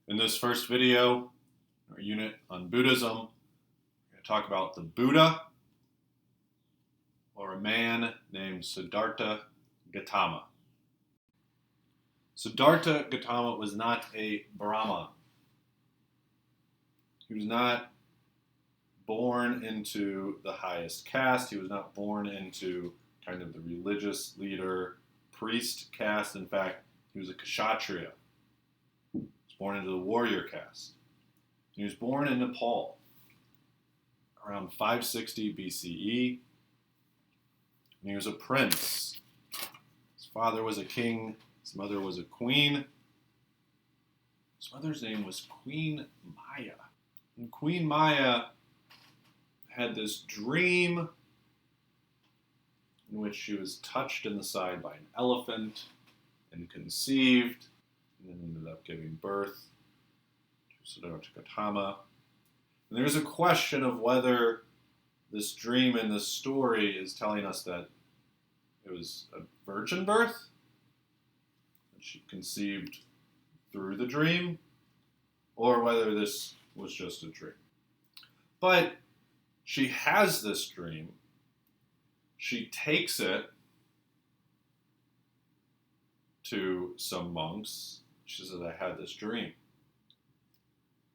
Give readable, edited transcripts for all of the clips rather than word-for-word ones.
In this first video, our unit on Buddhism, we're going to talk about the Buddha, or a man named Siddhartha Gautama. Siddhartha Gautama was not a Brahma. He was not born into the highest caste. He was not born into kind of the religious leader, priest caste. In fact, he was a kshatriya. He was born into the warrior caste. He was born in Nepal around 560 BCE. And he was a prince. His father was a king. His mother was a queen. His mother's name was Queen Maya. And Queen Maya had this dream in which she was touched in the side by an elephant and conceived, and then ended up giving birth to Siddhartha Gautama. And there's a question of whether this dream in this story is telling us that it was a virgin birth, that she conceived through the dream, or whether this was just a dream. But she has this dream. She takes it to some monks. She says, I had this dream.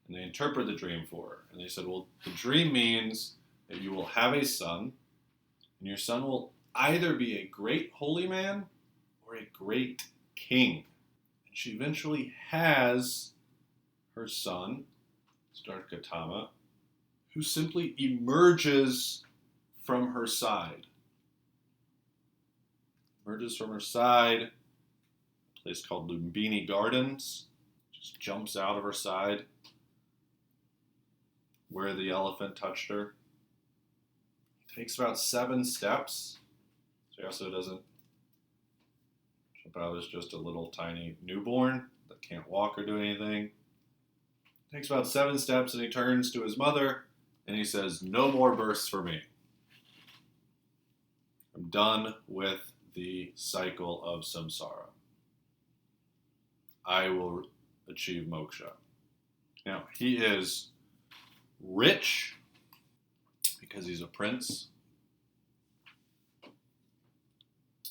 And they interpret the dream for her. And they said, well, the dream means that you will have a son, and your son will either be a great holy man or a great king. And she eventually has her son, Siddhartha Gautama, who simply emerges from her side. Emerges from her side, a place called Lumbini Gardens, just jumps out of her side where the elephant touched her. Takes about 7 steps. So he also doesn't jump out as just a little tiny newborn that can't walk or do anything. Takes about 7 steps and he turns to his mother and he says, no more births for me. I'm done with the cycle of samsara. I will achieve moksha. Now, he is rich because he's a prince.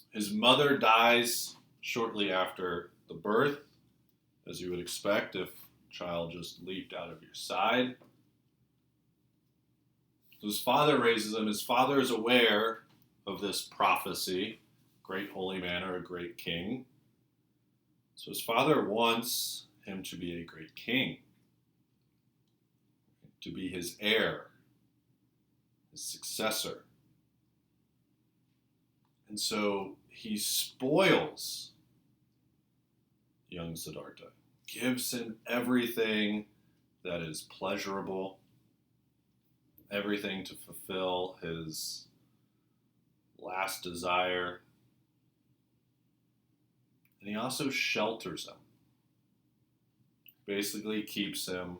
His mother dies shortly after the birth, as you would expect if a child just leaped out of your side. So his father raises him. His father is aware of this prophecy, great holy man or a great king. So his father wants him to be a great king, to be his heir, his successor. And so he spoils young Siddhartha, gives him everything that is pleasurable, everything to fulfill his last desire. And he also shelters him. Basically keeps him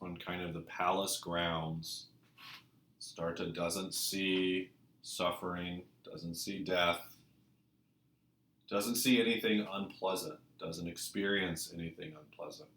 on kind of the palace grounds. Siddhartha doesn't see suffering, doesn't see death, doesn't see anything unpleasant, doesn't experience anything unpleasant.